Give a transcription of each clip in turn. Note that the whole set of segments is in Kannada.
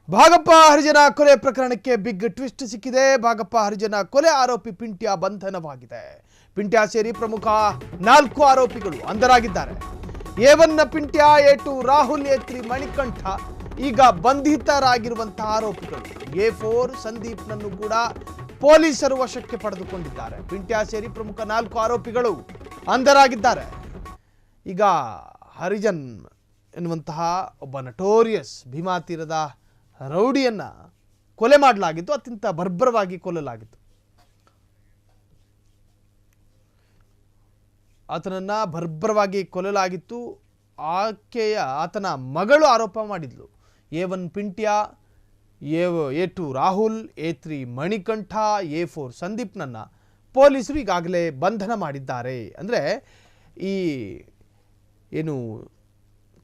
ಭಾಗಪ್ಪ ಹರಿಜನ ಕೊಲೆ ಪ್ರಕರಣಕ್ಕೆ ಬಿಗ್ ಟ್ವಿಸ್ಟ್ ಸಿಕ್ಕಿದೆ. ಭಾಗಪ್ಪ ಹರಿಜನ ಕೊಲೆ ಆರೋಪಿ ಪಿಂಟ್ಯ ಬಂಧನವಾಗಿದೆ. ಪಿಂಟ್ಯ ಸೇರಿ ಪ್ರಮುಖ 4 ಆರೋಪಿಗಳು ಅಂಧರಾಗಿದ್ದಾರೆ. A1 ಪಿಂಟ್ಯ, A2 Rahul, A3 Manikantha ಈಗ ಬಂಧಿತರಾಗಿರುವಂತಹ ಆರೋಪಿಗಳು. A4 ಸಂದೀಪ್ನನ್ನು ಕೂಡ ಪೊಲೀಸರು ವಶಕ್ಕೆ ಪಡೆದುಕೊಂಡಿದ್ದಾರೆ. ಪಿಂಟ್ಯ ಸೇರಿ ಪ್ರಮುಖ 4 ಆರೋಪಿಗಳು ಅಂಧರಾಗಿದ್ದಾರೆ. ಈಗ ಹರಿಜನ್ ಎನ್ನುವಂತಹ ಒಬ್ಬ ನಟೋರಿಯಸ್ ಭೀಮಾ ತೀರದ ರೌಡಿಯನ್ನ ಕೊಲೆ ಮಾಡಲಾಗಿತ್ತು. ಅತ್ಯಂತ ಬರ್ಬರವಾಗಿ ಕೊಲ್ಲಲಾಗಿತ್ತು. ಆತನನ್ನ ಬರ್ಬರವಾಗಿ ಕೊಲ್ಲಲಾಗಿತ್ತು. ಆತನ ಮಗಳು ಆರೋಪ ಮಾಡಿದ್ಲು. A1 ಪಿಂಟ್ಯ, A2 Rahul, A3 Manikantha, A4 ಸಂದೀಪ್ನನ್ನ ಪೊಲೀಸರು ಈಗಾಗಲೇ ಬಂಧನ ಮಾಡಿದ್ದಾರೆ. ಅಂದರೆ ಈ ಏನು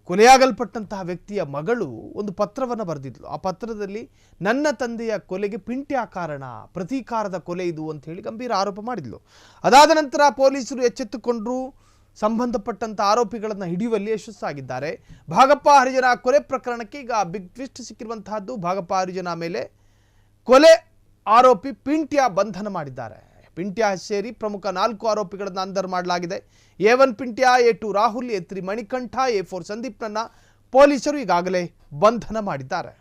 ಕೊಲೆಯಾಗಲ್ಪಟ್ಟಂತಹ ವ್ಯಕ್ತಿಯ ಮಗಳು ಒಂದು ಪತ್ರವನ್ನು ಬರೆದಿದ್ಲು. ಆ ಪತ್ರದಲ್ಲಿ ನನ್ನ ತಂದೆಯ ಕೊಲೆಗೆ ಪಿಂಟ್ಯ ಕಾರಣ, ಪ್ರತೀಕಾರದ ಕೊಲೆ ಇದು ಅಂತ ಹೇಳಿ ಗಂಭೀರ ಆರೋಪ ಮಾಡಿದ್ಲು. ಅದಾದ ನಂತರ ಪೊಲೀಸರು ಎಚ್ಚೆತ್ತುಕೊಂಡರು. ಸಂಬಂಧಪಟ್ಟಂಥ ಆರೋಪಿಗಳನ್ನು ಹಿಡಿಯುವಲ್ಲಿ ಯಶಸ್ಸಾಗಿದ್ದಾರೆ. ಭಾಗಪ್ಪ ಹರಿಜನ ಕೊಲೆ ಪ್ರಕರಣಕ್ಕೆ ಈಗ ಬಿಗ್ ಟ್ವಿಸ್ಟ್ ಸಿಕ್ಕಿರುವಂತಹದ್ದು. ಭಾಗಪ್ಪ ಹರಿಜನ ಮೇಲೆ ಕೊಲೆ ಆರೋಪಿ ಪಿಂಟ್ಯ ಬಂಧನ ಮಾಡಿದ್ದಾರೆ. ಪಿಂಟ್ಯ ಸೇರಿ ಪ್ರಮುಖ 4 ಆರೋಪಿಗಳನ್ನು ಅಂಧರ್ ಮಾಡಲಾಗಿದೆ. A1 ಪಿಂಟ್ಯ, A2 Rahul, A3 Manikantha, A4 ಸಂದೀಪ್ನನ್ನ ಪೊಲೀಸರು ಈಗಾಗಲೇ ಬಂಧನ ಮಾಡಿದ್ದಾರೆ.